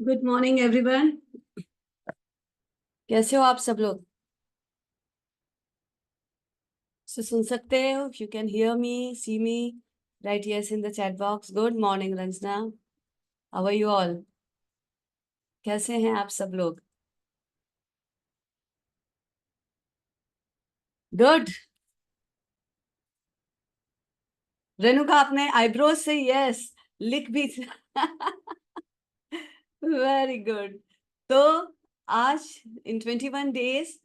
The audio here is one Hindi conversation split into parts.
Good morning everyone. कैसे हो आप सब लोग? सुन सकते हो? You can hear me, see me, right yes in the chat box. Good morning Ranjana, how are you all? कैसे हैं आप सब लोग? गुड। रेणुका आपने आईब्रोज से यस लिख भी वेरी गुड। तो आज इन 21 डेज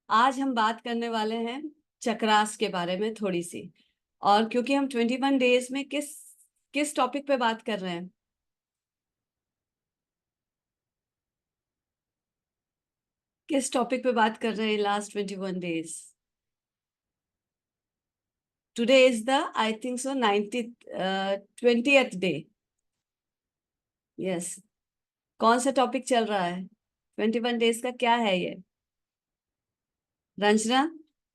आज हम बात करने वाले हैं चक्रास के बारे में थोड़ी सी। और क्योंकि हम 21 डेज में किस किस टॉपिक पे बात कर रहे हैं? किस टॉपिक पे बात कर रहे हैं last 21 days? Today is the I think so 90 20th day. Yes. कौन सा टॉपिक चल रहा है? 21 डेज का क्या है ये? Ranjana,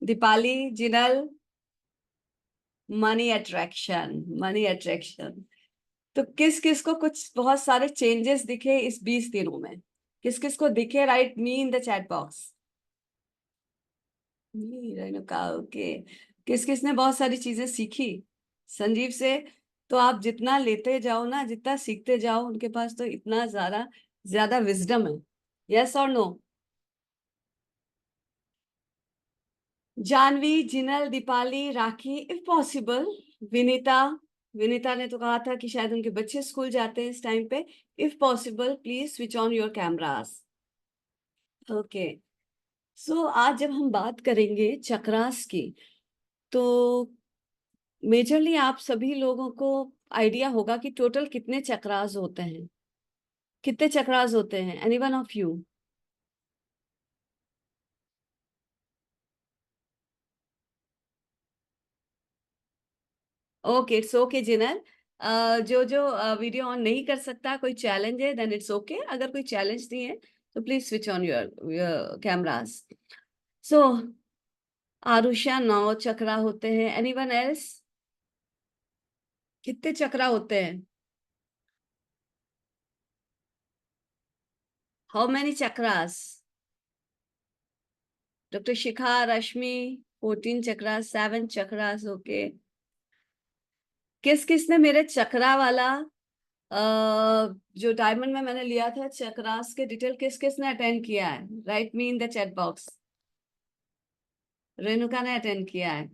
Deepali, Jinal. Money attraction, money attraction. तो किस किस को कुछ बहुत सारे चेंजेस दिखे इस 20 दिनों में? किस किस को दिखे? Right me in the chat box. Renuka, okay. किस किस ने बहुत सारी चीजें सीखी संजीव से? तो आप जितना लेते जाओ ना, जितना सीखते जाओ, उनके पास तो इतना ज्यादा ज्यादा विजडम है। यस और no? Janvi, Jinal, Deepali, Rakhi, if possible Vinita. Vinita ने तो कहा था कि शायद उनके बच्चे स्कूल जाते हैं इस टाइम पे। If possible please switch on your cameras. Okay. So आज जब हम बात करेंगे चक्रास की, तो मेजरली आप सभी लोगों को आइडिया होगा कि टोटल कितने चक्रास होते हैं। कितने चक्रास होते हैं? Any one of you? Okay, it's okay Jinal. जो जो वीडियो ऑन नहीं कर सकता, कोई चैलेंज है, देन इट्स ओके। अगर कोई चैलेंज नहीं है तो please switch on your cameras. So Arusha, 9 chakra होते हैं। Anyone else? कितने चक्रा होते हैं? How many chakras? Doctor Shikha, Rashmi, 14 chakras, 7 chakras. Okay. किस किस ने मेरे चक्रा वाला जो डायमंड में मैंने लिया था चक्रास के डिटेल, किस किस ने अटेंड किया है? Right me in the chat box. Renuka ने अटेंड किया है।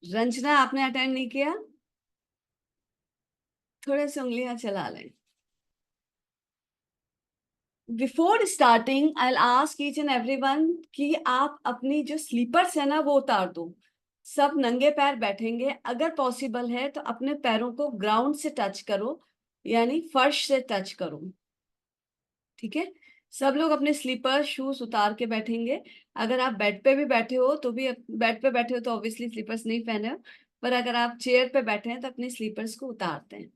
रंजना, आपने अटेंड नहीं किया? थोड़े से उंगलियां चला लें। Before starting I will ask each and everyone कि आप अपनी जो स्लीपर्स है ना वो उतार दो। सब नंगे पैर बैठेंगे, अगर पॉसिबल है तो अपने पैरों को ग्राउंड से टच करो, यानी फर्श से टच करो। ठीक है? सब लोग अपने स्लीपर शूज उतार के बैठेंगे। अगर आप बेड पे भी बैठे हो तो भी, बेड पे बैठे हो तो ऑब्वियसली स्लीपर्स नहीं पहने हो, पर अगर आप चेयर पे बैठे हैं तो अपने स्लीपर्स को उतारते हैं।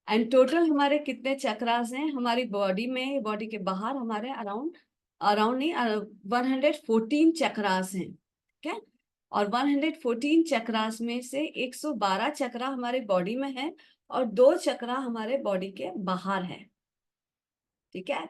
एंड टोटल हमारे कितने चक्रास हैं हमारी बॉडी में? बॉडी के बाहर हमारे अराउंड, अराउंड नहीं, 114 चक्रास हैं। ठीक है? और 114 चक्रास में से 112 चक्रा हमारे बॉडी में है और 2 चक्रा हमारे बॉडी के बाहर है। ठीक है?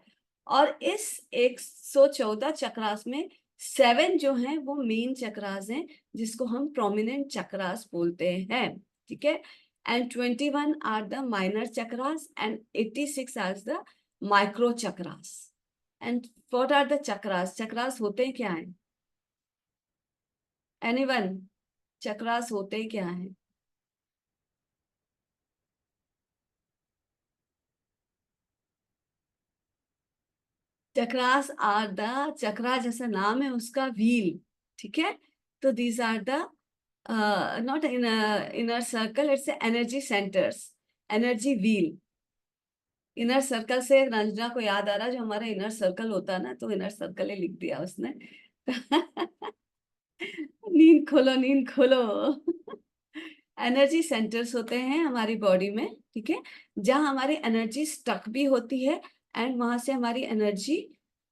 और इस 114 चक्रास में 7 जो हैं वो मेन चक्रास हैं, जिसको हम प्रोमिनेंट चक्रास बोलते हैं। ठीक है? And 21 are the minor chakras and 86 are the micro chakras. And what are the chakras? Chakras होते हैं क्या है? एनीवन? चक्रास होते क्या है? चक्रास आर द, चक्रा जैसा नाम है उसका, व्हील। ठीक है? तो these are the not in inner circle, it's energy centres, energy wheel. Inner circle से रंजना को याद आ रहा, जो हमारा इनर सर्कल होता है ना, तो इनर सर्कल ही लिख दिया उसने। नींद खोलो, नींद खोलो। एनर्जी सेंटर्स होते हैं हमारी बॉडी में। ठीक है? जहां हमारी एनर्जी स्टक भी होती है एंड वहां से हमारी एनर्जी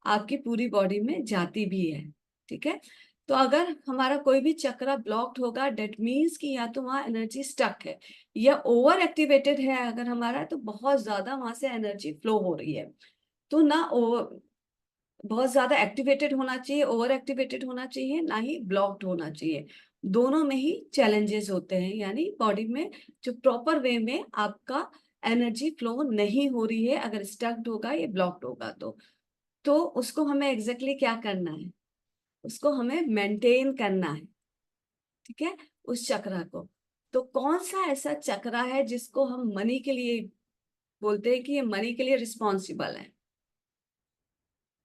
आपकी पूरी बॉडी में जाती भी है। ठीक है? तो अगर हमारा कोई भी चक्रा ब्लॉक्ड होगा, डेट मीन्स कि या तो वहाँ एनर्जी स्टक है या ओवर एक्टिवेटेड है अगर हमारा, तो बहुत ज्यादा वहां से एनर्जी फ्लो हो रही है। तो ना बहुत ज्यादा एक्टिवेटेड होना चाहिए, ओवर एक्टिवेटेड होना चाहिए, ना ही ब्लॉक्ड होना चाहिए। दोनों में ही चैलेंजेस होते हैं, यानी बॉडी में जो प्रॉपर वे में आपका एनर्जी फ्लो नहीं हो रही है, अगर स्टक्ड होगा या ब्लॉक्ड होगा तो उसको हमें एग्जैक्टली क्या करना है, उसको हमें मेंटेन करना है। ठीक है, उस चक्रा को। तो कौन सा ऐसा चक्रा है जिसको हम मनी के लिए बोलते हैं कि ये मनी के लिए रिस्पॉन्सिबल है?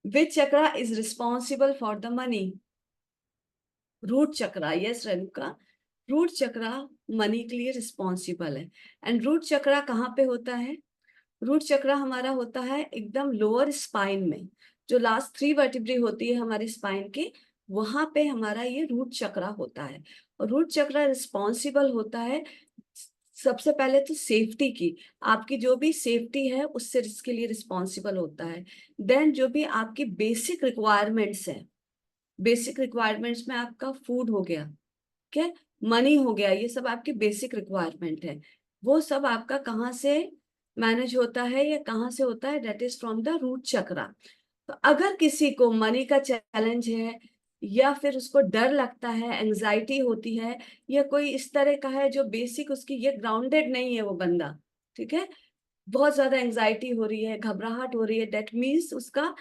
Which chakra is responsible for the money? Root chakra. Yes Renuka, root chakra money के लिए रिस्पॉन्सिबल है। एंड रूट चक्रा कहाँ पे होता है? रूट चक्रा हमारा होता है एकदम लोअर स्पाइन में, जो लास्ट 3 वर्टिब्री होती है हमारे स्पाइन की, वहां पे हमारा ये रूट चक्रा होता है। और रूट चक्रा रिस्पॉन्सिबल होता है सबसे पहले तो सेफ्टी की, आपकी जो भी सेफ्टी है उससे इसके लिए रिस्पॉन्सिबल होता है। देन जो भी आपकी बेसिक रिक्वायरमेंट्स है, बेसिक रिक्वायरमेंट्स में आपका फूड हो गया, ठीक है, मनी हो गया, ये सब आपकी बेसिक रिक्वायरमेंट है। वो सब आपका कहाँ से मैनेज होता है या कहाँ से होता है? That is from the root chakra. तो अगर किसी को मनी का चैलेंज है, या फिर उसको डर लगता है, एंजाइटी होती है, या कोई इस तरह का है जो बेसिक उसकी ये ग्राउंडेड नहीं है वो बंदा, ठीक है, बहुत ज्यादा एंजाइटी हो रही है, घबराहट हो रही है, दैट मीन्स उसका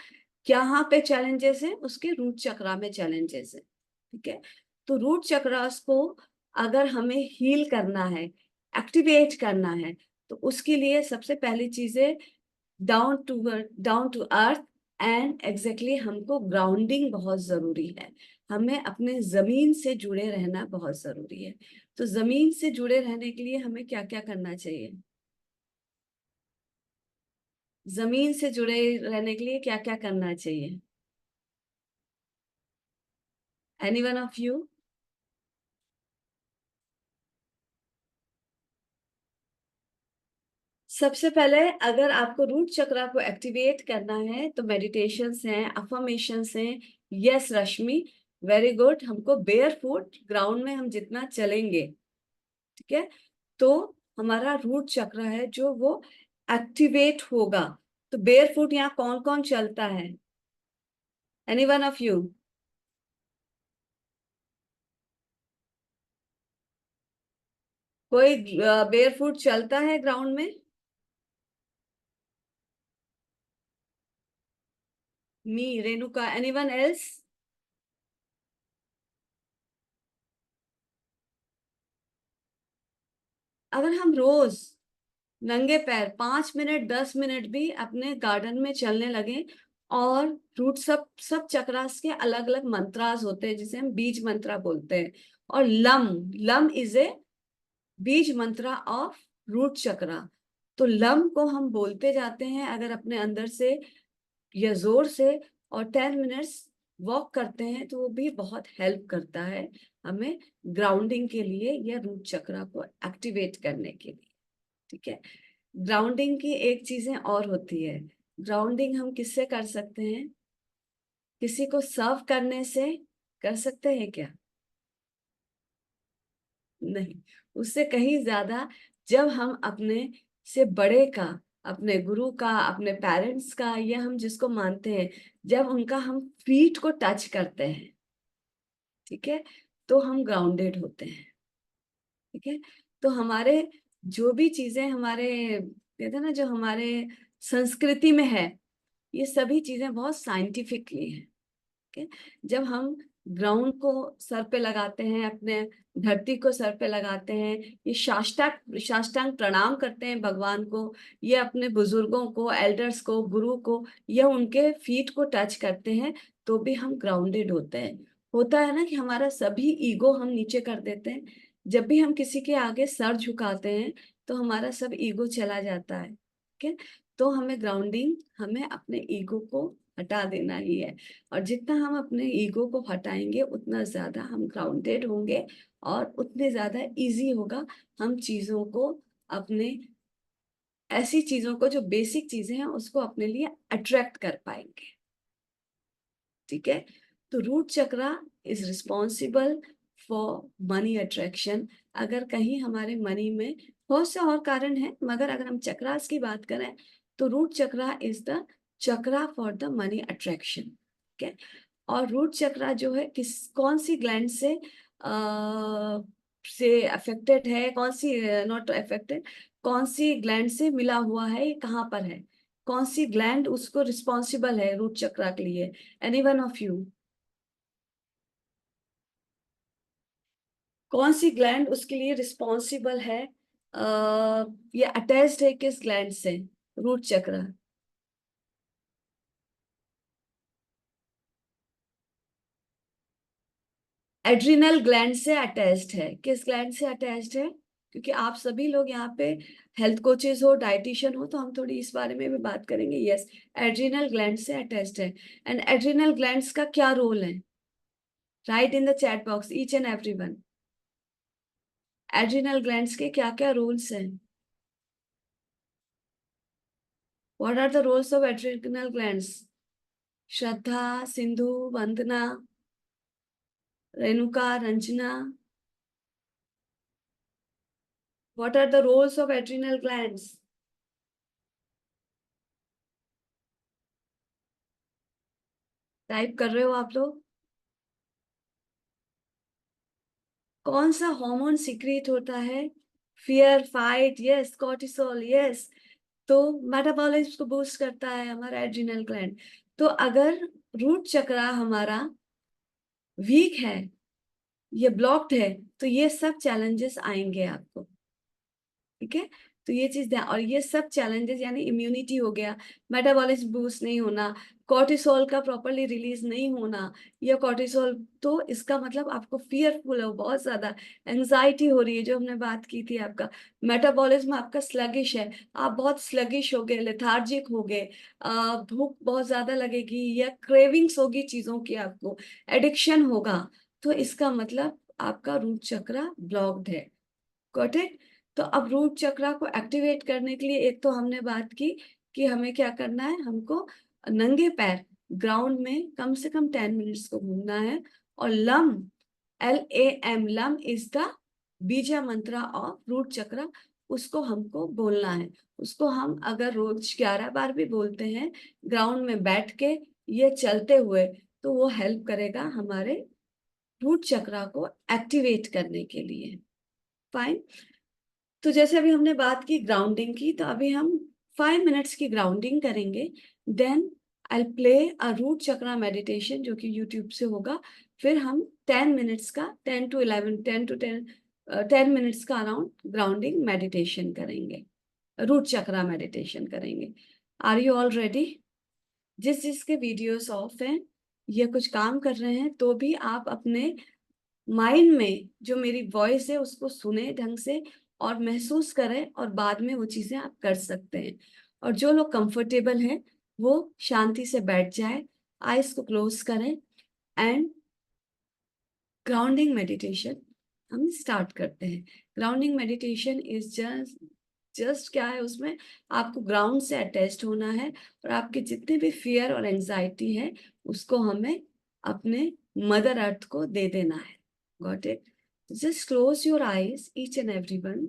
यहाँ पे चैलेंजेस है, उसके रूट चक्रा में चैलेंजेस है। ठीक है, तो रूट चक्रास को अगर हमें हील करना है, एक्टिवेट करना है, तो उसके लिए सबसे पहली चीज है down to earth. And exactly हमको ग्राउंडिंग बहुत जरूरी है, हमें अपने जमीन से जुड़े रहना बहुत जरूरी है। तो जमीन से जुड़े रहने के लिए हमें क्या क्या करना चाहिए? जमीन से जुड़े रहने के लिए क्या क्या करना चाहिए? Any one of you? सबसे पहले अगर आपको रूट चक्रा को एक्टिवेट करना है तो मेडिटेशंस हैं, अफर्मेशंस हैं। यस रश्मि, वेरी गुड। हमको बेयर फुट ग्राउंड में हम जितना चलेंगे, ठीक है, तो हमारा रूट चक्र है जो वो एक्टिवेट होगा। तो बेयर फुट यहाँ कौन कौन चलता है? Any one of you? कोई बेयर फुट चलता है ग्राउंड में? मी, रेणुका, एनी वन एल्स? अगर हम रोज नंगे पैर 5 मिनट 10 मिनट भी अपने गार्डन में चलने लगे, और रूट सब सब चक्रास के अलग अलग मंत्रास होते हैं जिसे हम बीज मंत्रा बोलते हैं। और लम, लम इज ए बीज मंत्रा ऑफ रूट चक्रा। तो लम को हम बोलते जाते हैं अगर अपने अंदर से या जोर से, और 10 मिनट्स वॉक करते हैं, तो वो भी बहुत हेल्प करता है हमें ग्राउंडिंग के लिए या रूट चक्रा को एक्टिवेट करने के लिए। ठीक है, ग्राउंडिंग की एक चीजें और होती है। ग्राउंडिंग हम किससे कर सकते हैं? किसी को सर्व करने से कर सकते हैं क्या? नहीं, उससे कहीं ज्यादा जब हम अपने से बड़े का, अपने गुरु का, अपने पेरेंट्स का, या हम जिसको मानते हैं, जब उनका हम फीट को टच करते हैं, ठीक है, तो हम ग्राउंडेड होते हैं। ठीक है, तो हमारे जो भी चीजें हमारे कहते हैं ना, जो हमारे संस्कृति में है, ये सभी चीजें बहुत साइंटिफिकली है। ठीक है, जब हम ग्राउंड को सर पे लगाते हैं, अपने धरती को सर पे लगाते हैं, ये साष्टांग साष्टांग प्रणाम करते हैं भगवान को, ये अपने बुजुर्गों को, एल्डर्स को, गुरु को, या उनके फीट को टच करते हैं, तो भी हम ग्राउंडेड होते हैं। होता है ना कि हमारा सभी ईगो हम नीचे कर देते हैं, जब भी हम किसी के आगे सर झुकाते हैं तो हमारा सब ईगो चला जाता है। ठीक है, तो हमें ग्राउंडिंग, हमें अपने ईगो को हटा देना ही है। और जितना हम अपने ईगो को हटाएंगे उतना ज्यादा हम ग्राउंडेड होंगे, और उतने ज्यादा इजी होगा हम चीजों को, अपने ऐसी चीजों को जो बेसिक चीजें हैं उसको अपने लिए अट्रैक्ट कर पाएंगे। ठीक है, तो root chakra is responsible for money attraction. अगर कहीं हमारे मनी में बहुत से और कारण हैं, मगर अगर हम चक्रास की बात करें तो root chakra is the chakra for the money attraction. ठीक है। और रूट चक्रा जो है कौन सी ग्लैंड से अफेक्टेड है, कौन सी, नॉट अफेक्टेड, कौन सी ग्लैंड से मिला हुआ है, ये कहाँ पर है, कौन सी ग्लैंड उसको रिस्पॉन्सिबल है रूट चक्रा के लिए? एनी वन ऑफ यू, कौन सी ग्लैंड उसके लिए रिस्पॉन्सिबल है? ये अटैच्ड है किस ग्लैंड से, रूट चक्र? एड्रिनल ग्लैंड से अटैच्ड है। किस ग्लैंड से अटैच्ड है? क्योंकि आप सभी लोग यहाँ पे हेल्थ कोचेस हो, डाइटिशियन हो, तो हम थोड़ी इस बारे में भी बात करेंगे। यस, एड्रिनल ग्लैंड से अटैच्ड है। एंड एड्रिनल ग्लैंड्स का क्या रोल है? Write in the chat box each and everyone, adrenal glands के क्या क्या रूल्स हैं? What are the roles of adrenal glands? Shraddha, Sindhu, Vandana, Renuka, Ranjana, what are the roles of adrenal glands? Type कर रहे हो आप लोग? कौन सा हार्मोन सिक्रीट होता है? Fear, fight, yes, cortisol, yes. तो मेटाबॉलिज्म को बूस्ट करता है हमारा एड्रिनल ग्लैंड। तो अगर रूट चक्रा हमारा वीक है, ये ब्लॉक्ड है, तो ये सब चैलेंजेस आएंगे आपको। ठीक है। तो ये चीज ध्यान, और ये सब चैलेंजेस यानी इम्यूनिटी हो गया, मेटाबॉलिज्म बूस्ट नहीं होना, कॉर्टिसोल का प्रॉपरली रिलीज नहीं होना, या कॉर्टिसोल, तो इसका मतलब आपको फियरफुल हो, बहुत ज्यादा एंजाइटी हो रही है, जो हमने बात की थी। आपका मेटाबॉलिज्म आपका स्लगिश है, आप बहुत स्लगिश हो गए, लेथार्जिक हो गए, भूख बहुत ज्यादा लगेगी, या क्रेविंग्स होगी चीजों की, आपको एडिक्शन होगा, तो इसका मतलब आपका रूट चक्रा ब्लॉक्ड है। Got it? तो अब रूट चक्रा को एक्टिवेट करने के लिए एक तो हमने बात की कि हमें क्या करना है, हमको नंगे पैर ग्राउंड में कम से कम 10 मिनट्स को घूमना है। और lump, LAM, lump is the बीजा मंत्रा ऑफ रूट चक्रा, उसको हमको बोलना है। उसको हम अगर रोज 11 बार भी बोलते हैं ग्राउंड में बैठ के, ये चलते हुए, तो वो हेल्प करेगा हमारे रूट चक्रा को एक्टिवेट करने के लिए। फाइन। तो जैसे अभी हमने बात की ग्राउंडिंग की, तो अभी हम 5 मिनट्स की ग्राउंडिंग करेंगे। Then I play a root chakra meditation, जो कि यूट्यूब से होगा। फिर हम 10 मिनट्स का, 10 to 11, 10 मिनट्स का अराउंड ग्राउंडिंग मेडिटेशन करेंगे, रूट चक्रा मेडिटेशन करेंगे। Are you all ready? जिस जिसके वीडियोस ऑफ हैं, ये कुछ काम कर रहे हैं, तो भी आप अपने माइंड में जो मेरी वॉइस है उसको सुने ढंग से और महसूस करें, और बाद में वो चीजें आप कर सकते हैं। और जो लोग कंफर्टेबल हैं वो शांति से बैठ जाए, आईज को क्लोज करें, एंड ग्राउंडिंग मेडिटेशन हम स्टार्ट करते हैं। Grounding meditation is just just क्या है, उसमें आपको ग्राउंड से अटैच्ड होना है, और आपके जितने भी फियर और एंजाइटी है उसको हमें अपने मदर अर्थ को दे देना है। Got it? Just close your eyes each and everyone.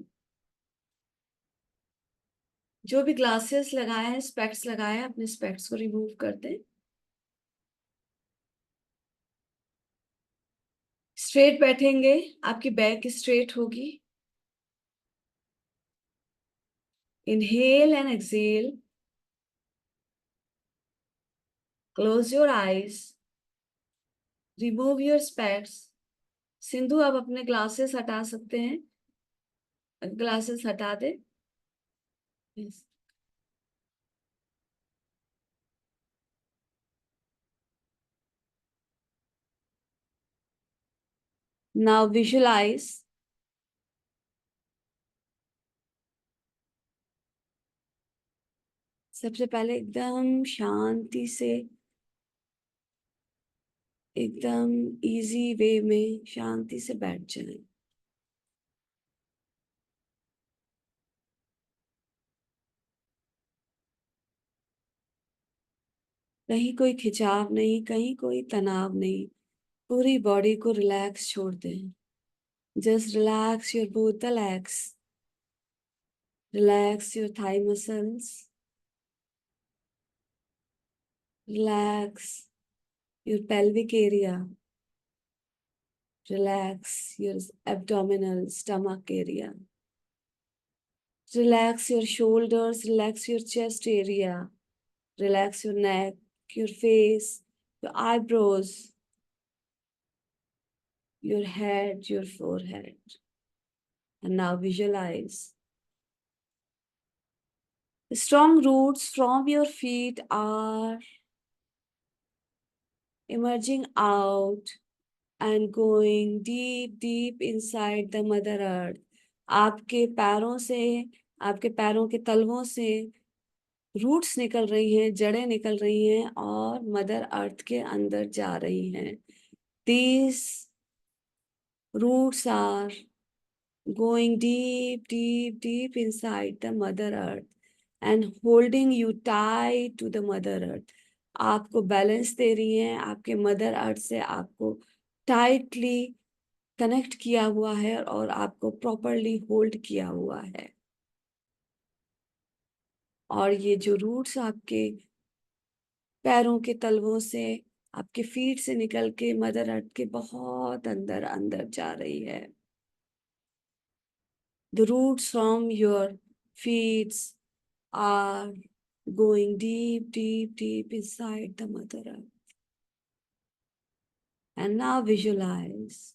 जो भी ग्लासेस लगाए हैं, स्पेक्स लगाए हैं, अपने स्पेक्स को रिमूव कर दें। स्ट्रेट बैठेंगे, आपकी बैक स्ट्रेट होगी। Inhale and exhale, close your eyes, remove your specs. Sindhu, आप अपने ग्लासेस हटा सकते हैं, ग्लासेस हटा दे। Yes. Now visualize, सबसे पहले एकदम शांति से, एकदम इजी वे में शांति से बैठ जाएं। कहीं कोई खिंचाव नहीं, कहीं कोई तनाव नहीं, पूरी बॉडी को रिलैक्स छोड़ दें. Just relax your both the legs. Relax your thigh muscles. Relax your pelvic area. Relax your abdominal stomach area. Relax your shoulders. Relax your chest area. Relax your neck, your face, your eyebrows, your head, your forehead. And now visualize. The strong roots from your feet are emerging out and going deep, deep inside the Mother Earth. आपके पैरों से, आपके पैरों के तलवों से रूट्स निकल रही हैं, जड़ें निकल रही हैं और मदर अर्थ के अंदर जा रही हैं. These roots are going deep, deep, deep inside the Mother Earth and holding you tight to the Mother Earth. आपको बैलेंस दे रही हैं, आपके मदर अर्थ से आपको टाइटली कनेक्ट किया हुआ है और आपको प्रॉपरली होल्ड किया हुआ है. और ये जो रूट्स आपके पैरों के तलवों से, आपके फीट से निकल के मदर अर्थ के बहुत अंदर अंदर जा रही है. The roots from your feet are going deep, deep, deep inside the Mother Earth. And now visualize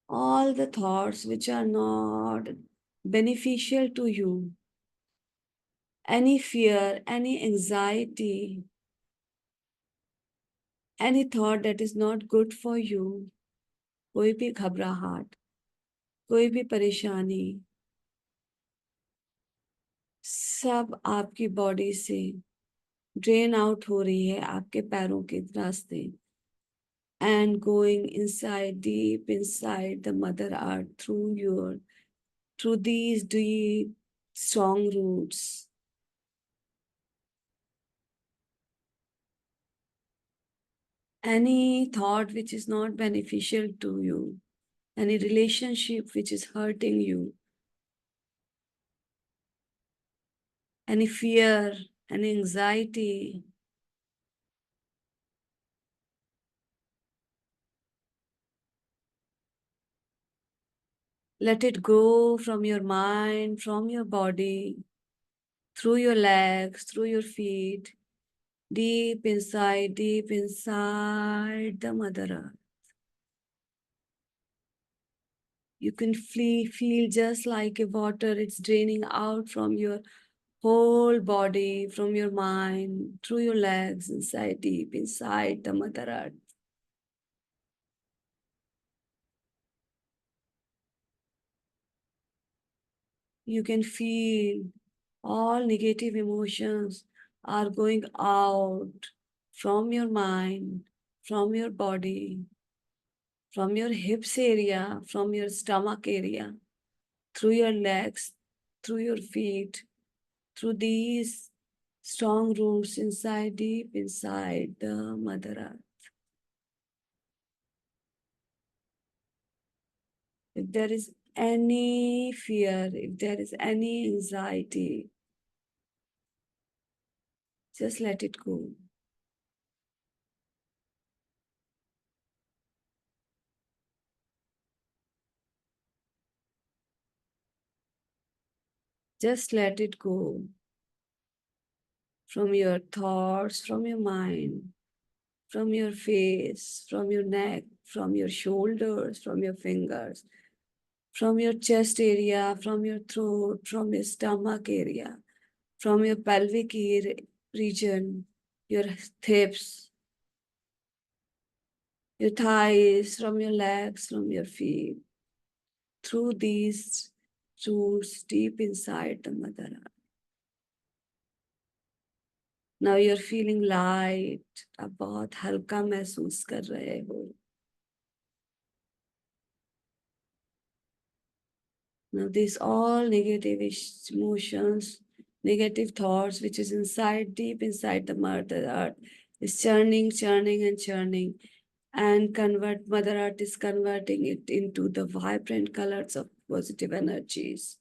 all the thoughts which are not beneficial to you, any fear, any anxiety, any thought that is not good for you, कोई भी घबराहट, कोई भी परेशानी, सब आपकी बॉडी से ड्रेन आउट हो रही है आपके पैरों के रास्ते and going inside, deep inside the Mother Earth through these deep, strong roots. Any thought which is not beneficial to you, any relationship which is hurting you, any fear, any anxiety, let it go from your mind, from your body, through your legs, through your feet, deep inside the Mother Earth. You can feel just like a water, it's draining out from your whole body, from your mind, through your legs, inside, deep inside the Mother Earth. You can feel all negative emotions are going out from your mind, from your body, from your hips area, from your stomach area, through your legs, through your feet, through these strong roots inside, deep inside the Mother Earth. If there is any fear, if there is any anxiety, just let it go. Just let it go from your thoughts, from your mind, from your face, from your neck, from your shoulders, from your fingers, from your chest area, from your throat, from your stomach area, from your pelvic region, your hips, your thighs, from your legs, from your feet, through these roots deep inside the Mother Earth. Now you're feeling light, आप बहुत हल्का महसूस कर रहे हो. Now these all negative emotions, negative thoughts, which is inside, deep inside the Mother Earth, is churning, churning, and churning, and Mother Earth is converting it into the vibrant colors of positive energies.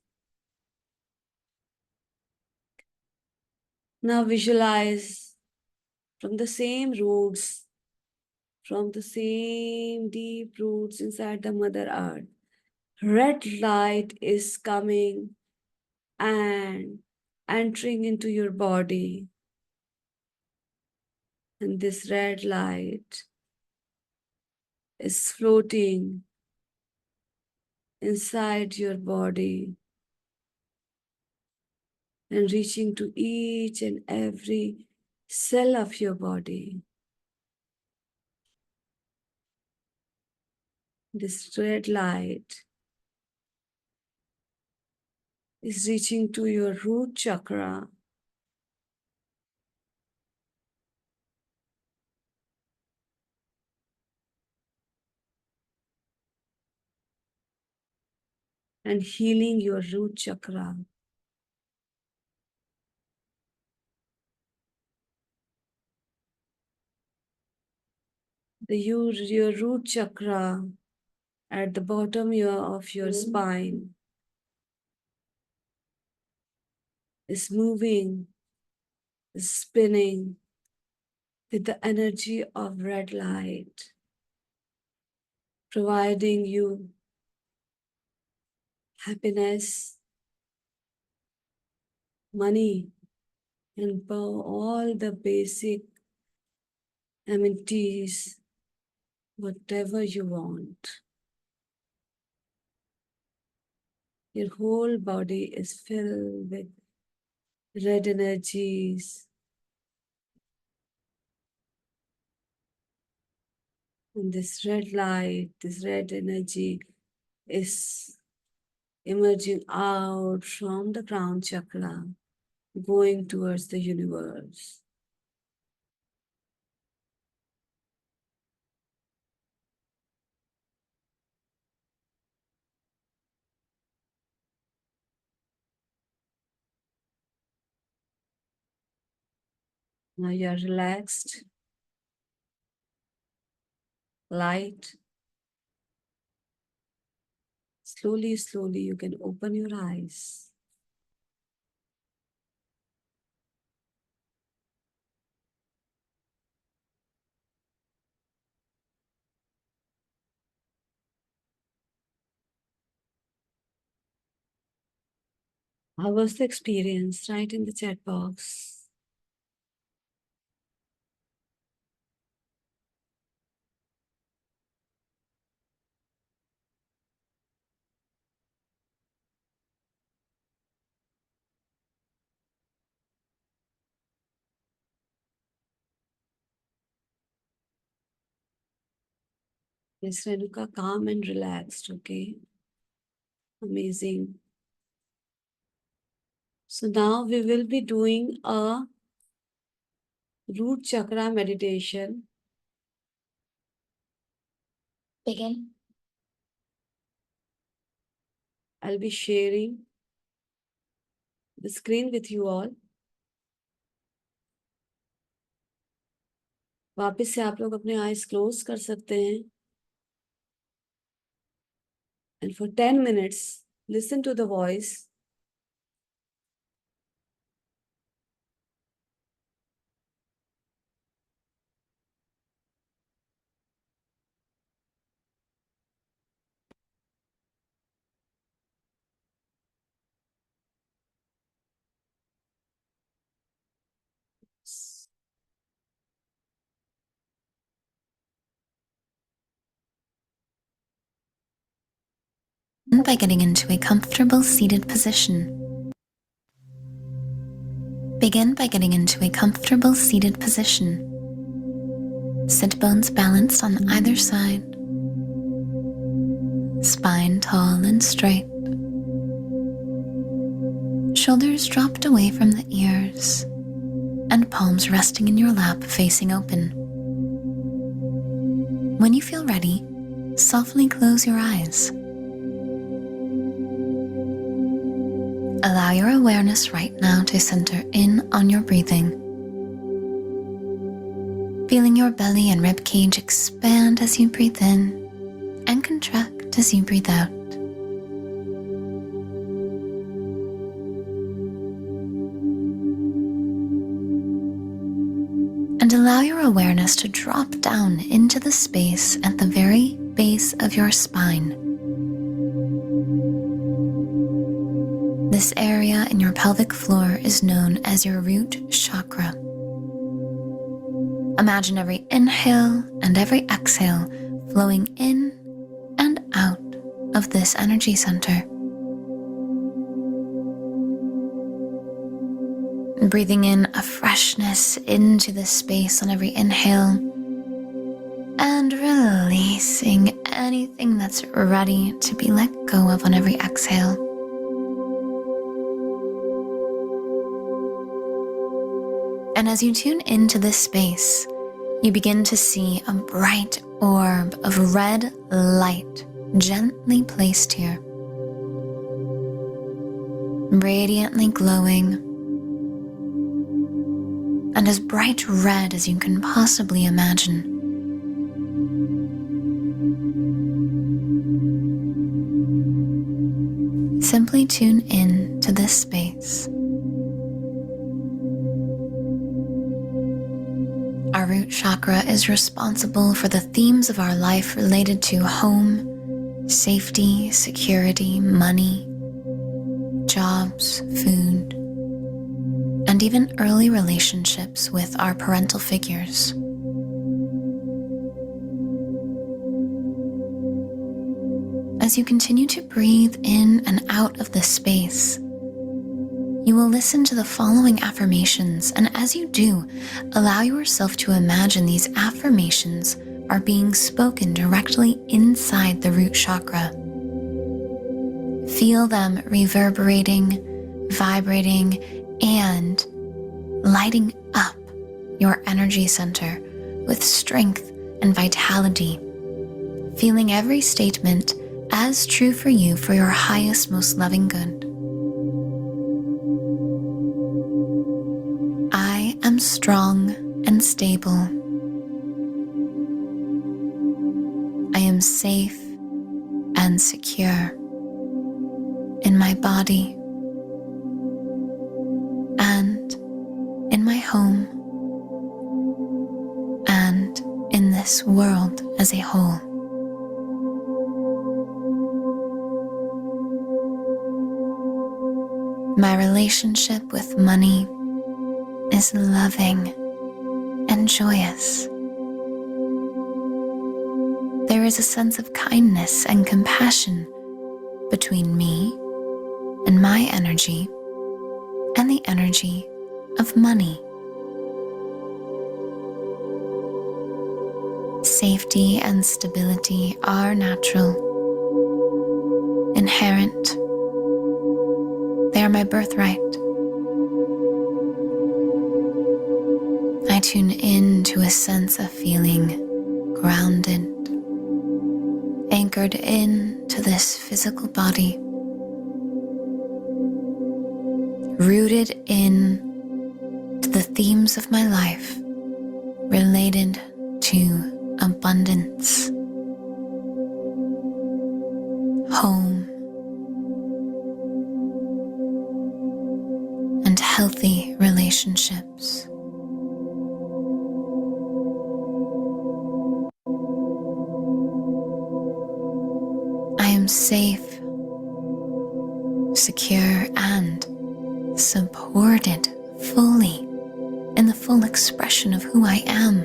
Now visualize from the same roots, from the same deep roots inside the Mother Earth, red light is coming and entering into your body. And this red light is floating inside your body and reaching to each and every cell of your body. This red light is reaching to your root chakra, and healing your root chakra. Your root chakra at the bottom of your spine is moving, is spinning with the energy of red light, providing you happiness, money, and all the basic amenities, whatever you want. Your whole body is filled with red energies. And this red light, this red energy is emerging out from the crown chakra, going towards the universe. Now you are relaxed, light. Slowly, slowly, you can open your eyes. How was the experience? Write in the chat box. Yes, Renuka, calm and relaxed, okay? Amazing. So now we will be doing a root chakra meditation. Begin. I'll be sharing the screen with you all. वापस से आप लोग अपने eyes close कर सकते हैं. And for 10 minutes, listen to the voice. By getting into a comfortable seated position. Begin by getting into a comfortable seated position. Sit bones balanced on either side. Spine tall and straight. Shoulders dropped away from the ears, and palms resting in your lap facing open. When you feel ready, softly close your eyes. Allow your awareness right now to center in on your breathing. feeling your belly and rib cage expand as you breathe in and contract as you breathe out. And allow your awareness to drop down into the space at the very base of your spine. This area in your pelvic floor is known as your root chakra. Imagine every inhale and every exhale flowing in and out of this energy center. Breathing in a freshness into this space on every inhale and releasing anything that's ready to be let go of on every exhale. And as you tune into this space, you begin to see a bright orb of red light gently placed here, radiantly glowing, and as bright red as you can possibly imagine. Simply tune in to this space. Our root chakra is responsible for the themes of our life related to home, safety, security, money, jobs, food, and even early relationships with our parental figures. As you continue to breathe in and out of this space, you will listen to the following affirmations, and as you do, allow yourself to imagine these affirmations are being spoken directly inside the root chakra. Feel them reverberating, vibrating, and lighting up your energy center with strength and vitality, feeling every statement as true for you for your highest, most loving good. I am strong and stable. I am safe and secure in my body and in my home and in this world as a whole. My relationship with money is loving and joyous. There is a sense of kindness and compassion between me and my energy and the energy of money. Safety and stability are natural, inherent. They are my birthright. I tune in to a sense of feeling grounded, anchored in to this physical body, rooted in to the themes of my life related to abundance, home, and healthy relationships. I am safe, secure, and supported fully in the full expression of who I am.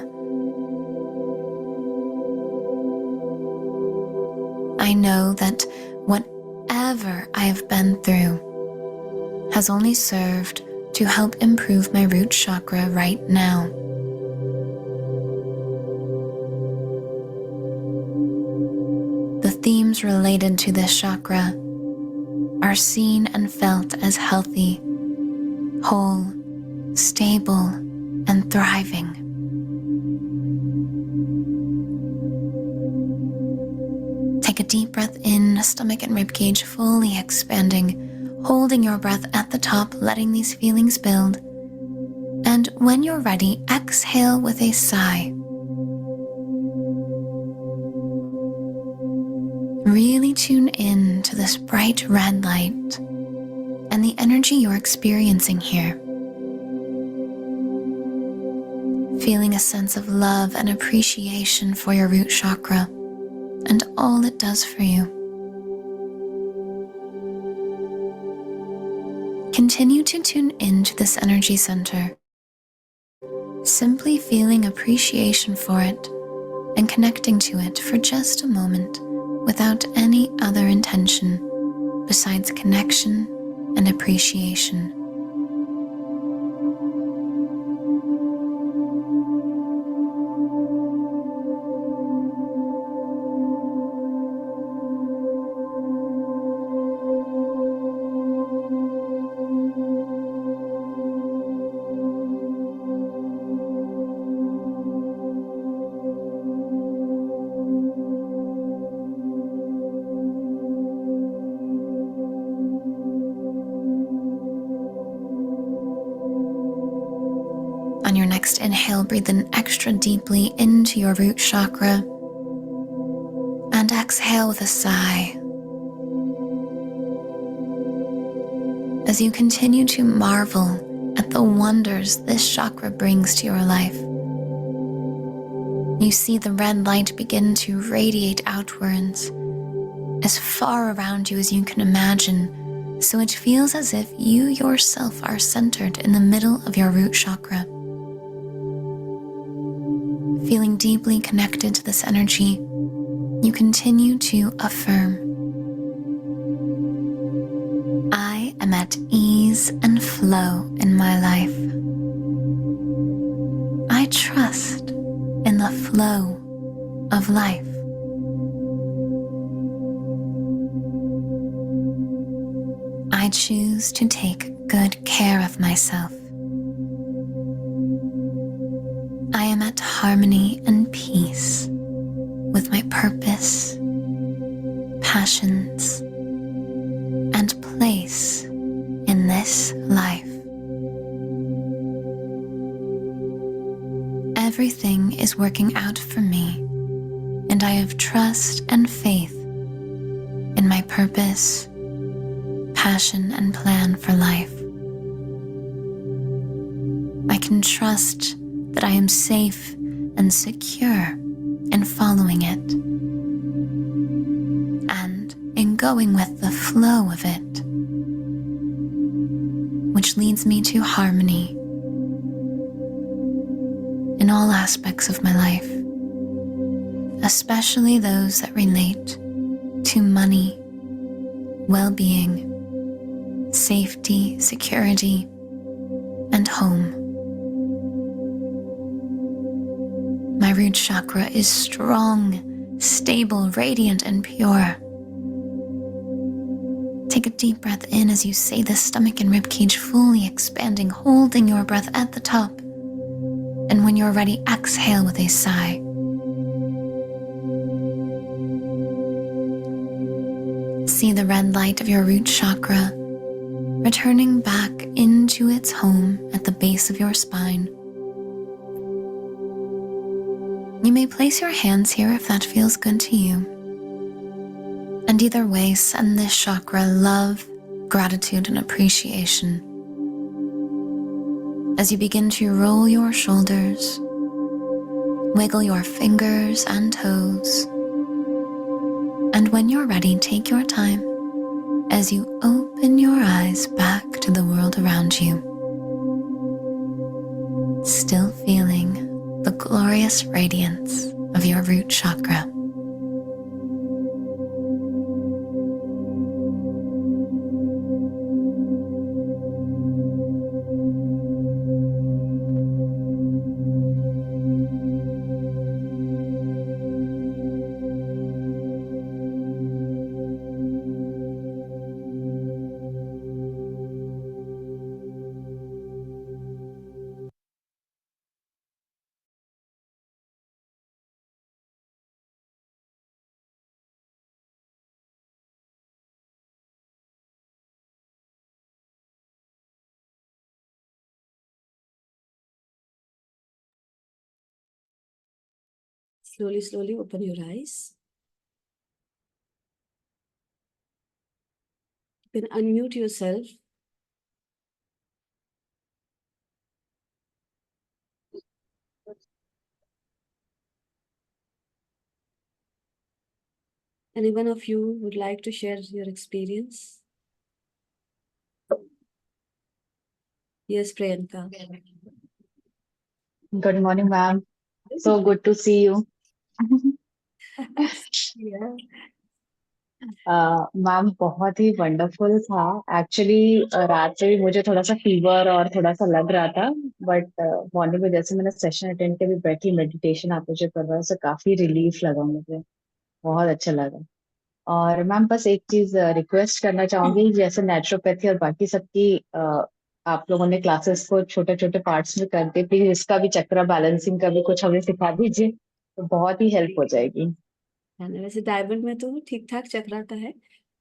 I know that whatever I have been through has only served to help improve my root chakra right now. The themes related to this chakra are seen and felt as healthy, whole, stable, and thriving. Take a deep breath in, stomach and ribcage fully expanding, holding your breath at the top, letting these feelings build, And when you're ready, exhale with a sigh. Really tune in to this bright red light and the energy you're experiencing here. Feeling a sense of love and appreciation for your root chakra and all it does for you. Continue to tune into this energy center, simply feeling appreciation for it and connecting to it for just a moment without any other intention besides connection and appreciation. On your next inhale, breathe in extra deeply into your root chakra and exhale with a sigh. As you continue to marvel at the wonders this chakra brings to your life, you see the red light begin to radiate outwards as far around you as you can imagine, so it feels as if you yourself are centered in the middle of your root chakra. Feeling deeply connected to this energy, you continue to affirm, I am at ease and flow in my life. I trust in the flow of life. I choose to take good care of myself. I am at harmony and peace with my purpose, passions, and place in this life. Everything is working out for me, and I have trust and faith in my purpose, passion, and plan for life. I can trust that I am safe and secure in following it, and in going with the flow of it, which leads me to harmony in all aspects of my life, especially those that relate to money, well-being, safety, security, and home. My root chakra is strong, stable, radiant, and pure. Take a deep breath in as you say the stomach and ribcage fully expanding, holding your breath at the top. And when you're ready, exhale with a sigh. See the red light of your root chakra returning back into its home at the base of your spine. You may place your hands here if that feels good to you. And either way, send this chakra love, gratitude, and appreciation. As you begin to roll your shoulders, wiggle your fingers and toes, and when you're ready, take your time as you open your eyes back to the world around you, still feeling the glorious radiance of your root chakra. Slowly open your eyes. You can unmute yourself. Any one of you would like to share your experience? Yes, Priyanka. Good morning, ma'am. So good to see you. Yeah. Ma'am बहुत ही वंडरफुल था एक्चुअली। रात से भी मुझे थोड़ा सा फीवर और थोड़ा सा लग रहा था, बट मॉर्निंग में जैसे मैंने सेशन अटेंड किया, भी बैठी मेडिटेशन आप मुझे कर रहा है, उससे काफी रिलीफ लगा, मुझे बहुत अच्छा लगा। और मैम बस एक चीज रिक्वेस्ट करना चाहूंगी, जैसे नेचुरोपैथी और बाकी सबकी आप लोगों ने क्लासेस को छोटे छोटे पार्ट्स में करके, प्लीज इसका भी चक्र बैलेंसिंग का भी कुछ हमें सिखा दीजिए, तो बहुत ही हेल्प हो जाएगी। वैसे डायमंड में तो ठीक ठाक चक्रा का है,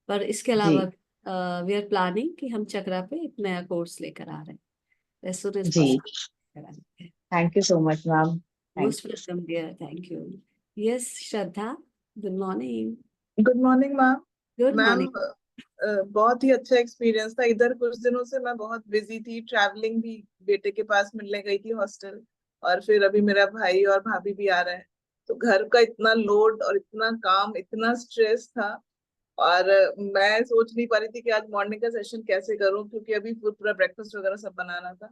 पर इसके जी अलावा वी आर प्लानिंग कि हम चक्रा पे एक नया कोर्स लेकर आ रहे हैं, एज सून एज जी, possible. Thank you so much ma'am, thank most you. Welcome dear, thank you. Yes Shraddha, good morning. Good morning ma'am. Good ma'am morning. बहुत ही अच्छा एक्सपीरियंस था इधर। कुछ दिनों से मैं बहुत बिजी थी, ट्रैवलिंग भी, बेटे के पास मिलने गई थी हॉस्टल, और फिर अभी मेरा भाई और भाभी भी आ रहे हैं, तो घर का इतना लोड और इतना काम, इतना स्ट्रेस था। और मैं सोच नहीं पा रही थी कि आज मॉर्निंग का सेशन कैसे करूं, क्योंकि अभी पूरा ब्रेकफास्ट वगैरह सब बनाना था।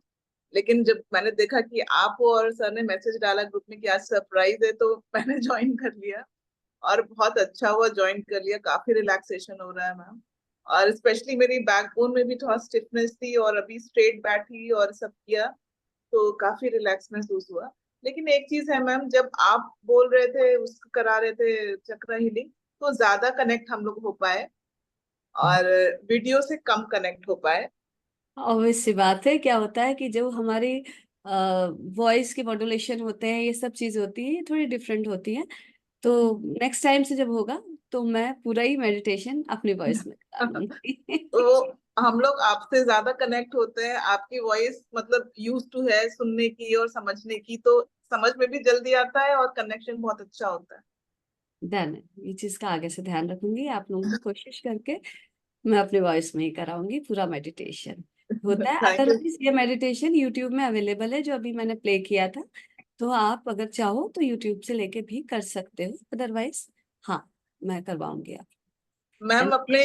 लेकिन जब मैंने देखा कि आप हो और सर ने मैसेज डाला ग्रुप में कि आज सरप्राइज है, तो मैंने ज्वाइन कर लिया, और बहुत अच्छा हुआ ज्वाइन कर लिया। काफी रिलैक्सेशन हो रहा है मैम, और स्पेशली मेरी बैकबोन में भी थोड़ा स्टिफनेस थी, और अभी स्ट्रेट बैठी और सब किया तो काफी रिलैक्स महसूस हुआ। लेकिन एक चीज है मैम, जब आप बोल रहे थे, उसको करा रहे थे चक्र हीलिंग, तो ज्यादा कनेक्ट हम लोग हो पाए और वीडियो से कम कनेक्ट हो पाए। ऑब्वियस सी बात है, क्या होता है कि जो हमारी वॉइस की मॉड्यूलेशन होते हैं, ये सब चीज होती है, ये थोड़ी डिफरेंट होती है। तो नेक्स्ट टाइम से जब होगा तो मैं पूरा ही मेडिटेशन अपनी वॉइस में करा लूंगी। तो हम लोग आपसे ज्यादा कनेक्ट होते हैं, आपकी वॉइस मतलब यूज टू है सुनने की और समझने की, तो समझ में भी जल्दी आता है और कनेक्शन बहुत अच्छा होता है। डन है, ये चीज का आगे से ध्यान रखूंगी। आप लोगों को कोशिश करके मैं अपनी वॉइस में ही कराऊंगी पूरा मेडिटेशन। होता है थैंक यू। अदरवाइज ये मेडिटेशन यूट्यूब में अवेलेबल है, जो अभी मैंने प्ले किया था, तो आप अगर चाहो तो यूट्यूब से लेके भी कर सकते हो, अदरवाइज हाँ मैं करवाऊंगी आप। मैम अपने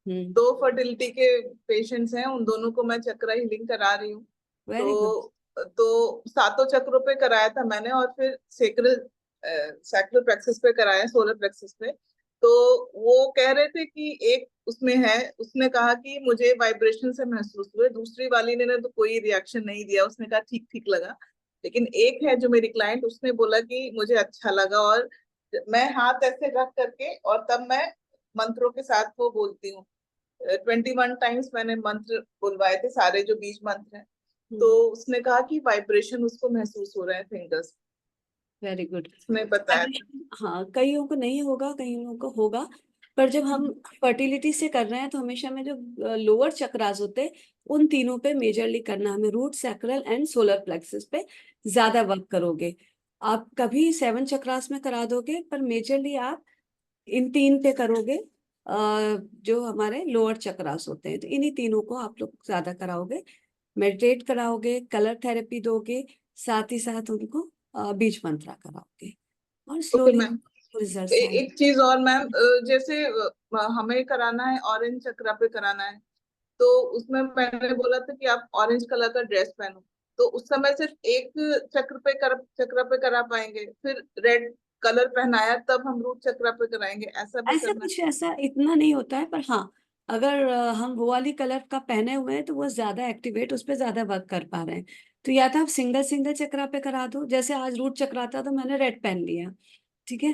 हम्म। 2 फर्टिलिटी के पेशेंट्स हैं, उन दोनों को मैं चक्र हीलिंग करा रही हूँ। Very good. तो 7 चक्रों पे कराया था मैंने, और फिर सैक्रल प्लेक्सस पे कराया, सोलर प्लेक्सस पे। तो वो कह रहे थे कि एक उसमें है, उसने कहा कि मुझे वाइब्रेशन से महसूस हुए, दूसरी वाली ने तो कोई रिएक्शन नहीं दिया, उसने कहा ठीक ठीक लगा। लेकिन एक है जो मेरी क्लाइंट, उसने बोला कि मुझे अच्छा लगा, और मैं हाथ ऐसे रख करके और तब मैं मंत्रों के साथ वो बोलती हूँ। 21 टाइम्स मैंने मंत्र बुलवाए थे, सारे जो बीज मंत्र हैं। तो उसने कहा कि वाइब्रेशन उसको महसूस हो रहे हैं फिंगर्स। Very good. उसने बताया था। हाँ, कईयों को नहीं होगा, कईयों को होगा, पर जब हम फर्टिलिटी से कर रहे हैं तो हमेशा में जो लोअर चक्रास होते हैं, उन तीनों पे मेजरली करना, हमें root, sacral and solar plexus पे ज्यादा वर्क करोगे। आप कभी 7 चक्रास में करा दोगे, पर मेजरली आप इन 3 पे करोगे, जो हमारे लोअर चक्रास होते हैं, तो इन्हीं तीनों को आप लोग ज्यादा कराओगे, मेडिटेट कराओगे, कलर थेरेपी दोगे, साथ ही साथ उनको बीज मंत्रा कराओगे, और ओके स्लोली मैम। रिजल्ट्स आएंगे। एक चीज और मैम, जैसे हमें कराना है ऑरेंज चक्रा पे कराना है, तो उसमें मैंने बोला था कि आप ऑरेंज कलर का ड्रेस पहनो, तो उस समय सिर्फ एक चक्र पे करा पाएंगे, फिर रेड कलर पहनाया तब हम रूट चक्र पे कराएंगे, ऐसा भी ऐसा करना कुछ, है? ऐसा इतना नहीं होता है, पर हाँ, अगर हम वो वाली कलर का पहने हुए हैं तो वो ज्यादा एक्टिवेट, उस पर ज्यादा वर्क कर पा रहे हैं। तो या तो आप सिंगल सिंगल चक्रा पे करा दो, जैसे आज रूट चक्रा था तो मैंने रेड पहन लिया, ठीक है।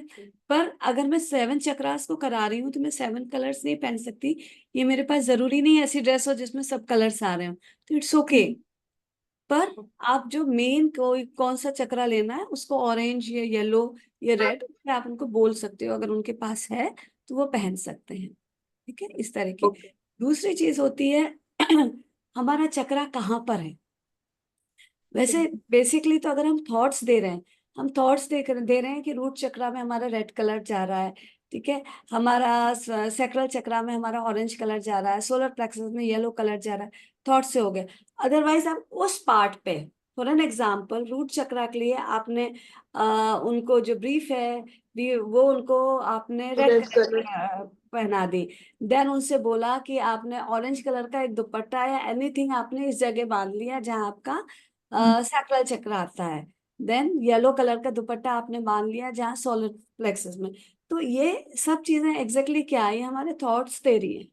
पर अगर मैं 7 चक्रास को करा रही हूँ तो मैं 7 कलर्स नहीं पहन सकती। ये मेरे पास जरूरी नहीं है ऐसी ड्रेस हो जिसमें सब कलर्स आ रहे हो, तो इट्स ओके। पर आप जो मेन कोई कौन सा चक्रा लेना है, उसको ऑरेंज या येलो या रेड, आप उनको बोल सकते हो, अगर उनके पास है तो वो पहन सकते हैं, ठीक है, इस तरह की। ओके। दूसरी चीज होती है हमारा चक्रा कहाँ पर है। वैसे बेसिकली तो अगर हम थॉट्स दे रहे हैं, हम थॉट्स दे रहे हैं कि रूट चक्रा में हमारा रेड कलर जा रहा है, ठीक है, हमारा सैक्रल चक्रा में हमारा ऑरेंज कलर जा रहा है, सोलर प्लेक्सस में येलो कलर जा रहा है, थॉट से हो गए। अदरवाइज आप उस पार्ट पे, फॉर एन एग्जाम्पल रूट चक्रा के लिए आपने उनको जो ब्रीफ है वो उनको आपने रेड रेड कलर कलर। पहना दी, देन उनसे बोला कि आपने ऑरेंज कलर का एक दुपट्टा या एनीथिंग आपने इस जगह बांध लिया जहां आपका सैक्रल चक्र आता है, देन येलो कलर का दुपट्टा आपने बांध लिया जहां सोलर प्लेक्सस में। तो ये सब चीजें एग्जैक्टली क्या है, ये हमारे थॉट्स दे रही है,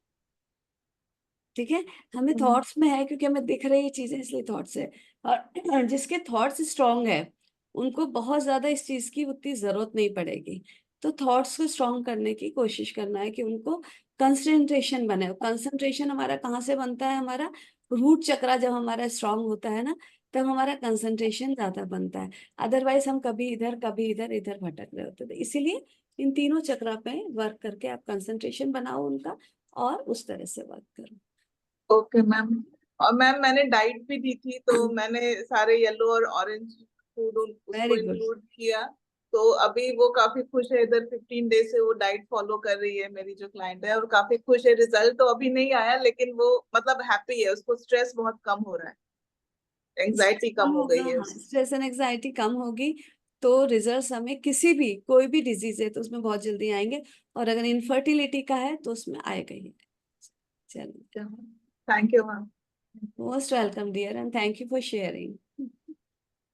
ठीक है, हमें थॉट्स में है क्योंकि हमें दिख रही है चीजें, इसलिए थॉट्स है। और जिसके थॉट्स स्ट्रांग है उनको बहुत ज्यादा इस चीज की उतनी जरूरत नहीं पड़ेगी। तो थॉट्स को स्ट्रांग करने की कोशिश करना है कि उनको कंसंट्रेशन बने। कंसंट्रेशन हमारा कहाँ से बनता है, हमारा रूट चक्रा जब हमारा स्ट्रांग होता है ना, तब हमारा कंसंट्रेशन ज्यादा बनता है। अदरवाइज हम कभी इधर कभी इधर इधर भटक रहे होते थे। इसीलिए इन तीनों चक्रा पे वर्क करके आप कंसंट्रेशन बनाओ उनका, और उस तरह से वर्क करो। Okay ma'am. और मैम मैंने डाइट भी दी थी, तो मैंने सारे येलो और ऑरेंज फूड उसको वेरी गुड। इंक्लूड किया। तो अभी वो काफी खुश है, इधर 15 डेज से वो डाइट फॉलो कर रही है मेरी जो क्लाइंट है, और काफी खुश है। रिजल्ट तो अभी नहीं आया, लेकिन वो मतलब हैप्पी है, उसको स्ट्रेस बहुत कम हो रहा है, स्ट्रेस एंजाइटी कम कम हो होगा, गई है हाँ, उसकी। स्ट्रेस एंड एंजाइटी कम होगी तो रिजल्ट्स हमें किसी भी, कोई भी डिजीज है तो उसमें बहुत जल्दी आएंगे, और अगर इनफर्टिलिटी का है तो उसमें आएगा ही। चलिए, thank you ma'am. Most welcome dear, and thank you for sharing.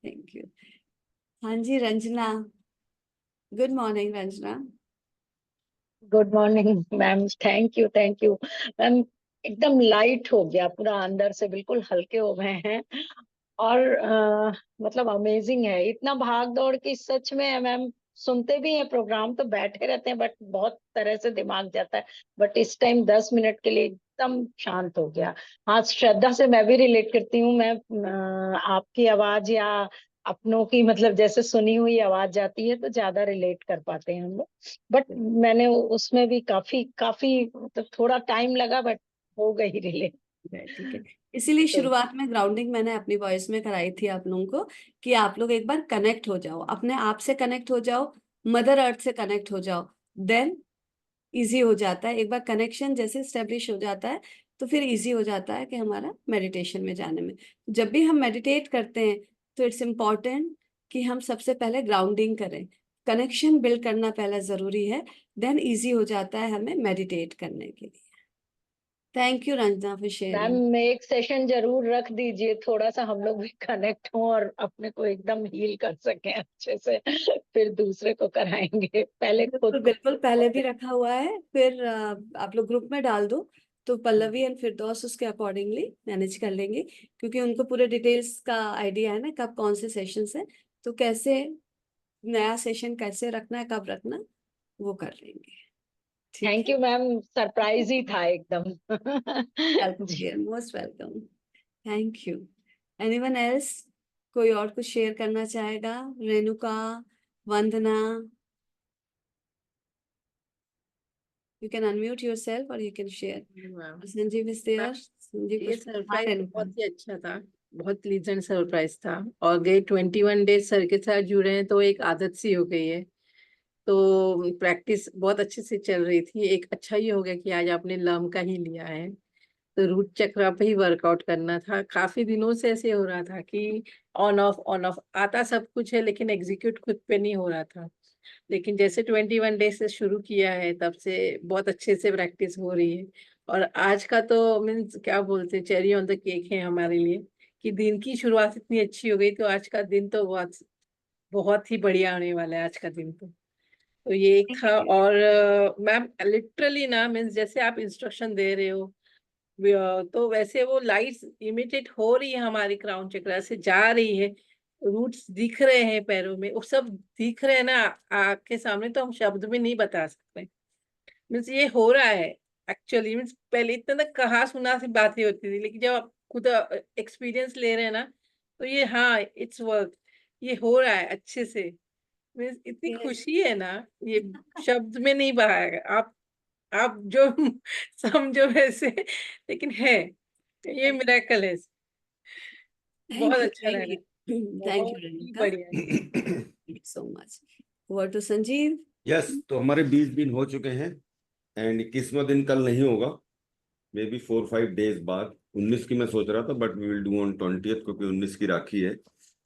Thank you. हाँ जी Ranjana, good morning Ranjana. Good morning ma'am. Thank you ma'am. एकदम लाइट हो गया पूरा, अंदर से बिल्कुल हल्के हो गए हैं। और मतलब अमेजिंग है, इतना भाग दौड़ की सच में मैम। सुनते भी हैं प्रोग्राम तो बैठे रहते हैं, बट बहुत तरह से दिमाग जाता है। बट इस टाइम 10 मिनट के लिए एकदम शांत हो गया। हाँ, श्रद्धा से मैं भी रिलेट करती हूँ। मैं आपकी आवाज या अपनों की, मतलब जैसे सुनी हुई आवाज जाती है तो ज्यादा रिलेट कर पाते हैं हम लोग। बट मैंने उसमें भी काफी काफी मतलब थोड़ा टाइम लगा, बट हो गई रिलेट। ठीक है, इसीलिए तो शुरुआत में ग्राउंडिंग मैंने अपनी वॉइस में कराई थी आप लोगों को, कि आप लोग एक बार कनेक्ट हो जाओ, अपने आप से कनेक्ट हो जाओ, मदर अर्थ से कनेक्ट हो जाओ, देन इजी हो जाता है। एक बार कनेक्शन जैसे स्टेब्लिश हो जाता है तो फिर इजी हो जाता है कि हमारा मेडिटेशन में जाने में। जब भी हम मेडिटेट करते हैं तो इट्स इम्पॉर्टेंट कि हम सबसे पहले ग्राउंडिंग करें, कनेक्शन बिल्ड करना पहले जरूरी है, देन इजी हो जाता है हमें मेडिटेट करने के लिए। Thank you Ranjana for sharing. Ma'am एक सेशन जरूर रख दीजिए, थोड़ा सा हम लोग भी कनेक्ट हों और अपने को एकदम हील कर सकें अच्छे से। फिर दूसरे को कराएंगे, पहले खुद बिल्कुल को। बिल्कुल, पहले भी रखा हुआ है, फिर आप लोग ग्रुप में डाल दो तो पल्लवी एंड फिरदौस उसके अकॉर्डिंगली मैनेज कर लेंगे, क्योंकि उनको पूरे डिटेल्स का आइडिया है ना कब कौन से सेशंस है, तो कैसे नया सेशन कैसे रखना है, कब रखना, वो कर लेंगे। ठीक थैंक है, यू मैम, सरप्राइज ही था एकदम। वेलकम जी। Dear, most welcome. Thank you. Anyone else, कोई और कुछ शेयर करना चाहेगा? Renuka, Vandana, you can unmute yourself or you can share. Ma'am Sanjeev is ma'am, there. Sanjeev ये कुछ, हाँ सरप्राइज रेणुका। बहुत ही अच्छा था। बहुत प्लीजेंट सरप्राइज था। और गए 21 डेज सर के साथ जुड़े हैं तो एक आदत सी हो गई है। तो प्रैक्टिस बहुत अच्छे से चल रही थी। एक अच्छा ये हो गया कि आज आपने लर्म का ही लिया है, तो रूट चक्र पे ही वर्कआउट करना था। काफी दिनों से ऐसे हो रहा था कि ऑन ऑफ आता सब कुछ है, लेकिन एग्जीक्यूट खुद पे नहीं हो रहा था। लेकिन जैसे 21 डेज से शुरू किया है तब से बहुत अच्छे से प्रैक्टिस हो रही है। और आज का तो मीन्स क्या बोलते हैं, चेरी ऑन द केक है हमारे लिए, कि दिन की शुरुआत इतनी अच्छी हो गई। तो आज का दिन तो बहुत बहुत ही बढ़िया होने वाला है आज का दिन तो ये एक था। और मैम लिटरली ना, मीन्स जैसे आप इंस्ट्रक्शन दे रहे हो, तो वैसे वो लाइट्स इमिटेट हो रही है हमारी क्राउन चक्र से, जा रही है। रूट्स दिख रहे हैं पैरों में, वो सब दिख रहे हैं ना आँख के सामने, तो हम शब्द में नहीं बता सकते। मीन्स ये हो रहा है एक्चुअली। मीन्स पहले इतना तक कहा सुना सी बातें होती थी, लेकिन जब आप खुद एक्सपीरियंस ले रहे हैं ना, तो ये हाँ इट्स वर्क, ये हो रहा है अच्छे से। मीन्स इतनी Yes. खुशी है ना, ये शब्द में नहीं बहाएगा। आप जो समझो वैसे, लेकिन है, ये मिरेकल है। बहुत थैंक यू, अच्छा थैंक लग रहा यू। है। Thank you, बहुत ही Renuka. बढ़िया। Thank you so much. Over to Sanjeev. Yes, तो हमारे 20 दिन हो चुके हैं एंड 21वां दिन कल नहीं होगा, मे बी 4-5 डेज बाद। 19 की मैं सोच रहा था, but we will do on 20th, क्योंकि 19 की राखी है।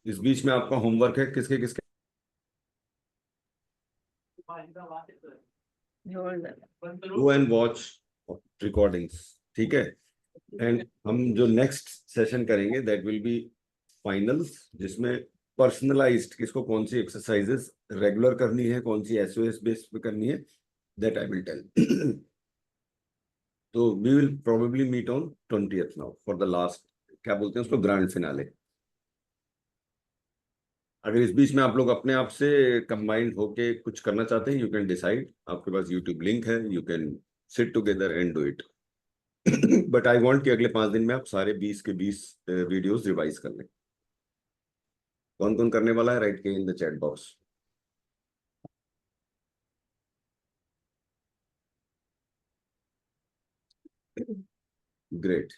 इस बीच में आपका होमवर्क है, किसके किसके गो एंड वॉच रिकॉर्डिंग्स, ठीक है। एंड हम जो नेक्स्ट सेशन करेंगे दैट विल बी फाइनल्स, जिसमें पर्सनलाइज्ड किसको कौन सी एक्सरसाइजेस रेगुलर करनी है, कौन सी एसओएस बेस पे करनी है, दैट आई विल टेल। तो we will probably meet on 20th now for the last, क्या बोलते हैं उसको, ग्रैंड फिनाले। अगर इस बीच में आप लोग अपने आप से कंबाइंड होके कुछ करना चाहते हैं, यू कैन डिसाइड, आपके पास यूट्यूब लिंक है, you can sit together and do it. But I want कि अगले 5 दिन में आप सारे 20 के 20 वीडियोस रिवाइज कर लें। कौन कौन करने वाला है, राइट के in the chat box. Great,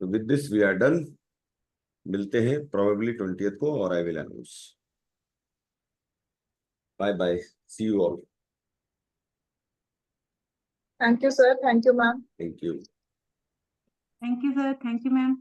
तो with this we are done. मिलते हैं प्रोबेबली 20th को, और I will announce. Bye bye, see you all. Thank you, sir. Thank you, ma'am. Thank you. Thank you, sir. Thank you, ma'am.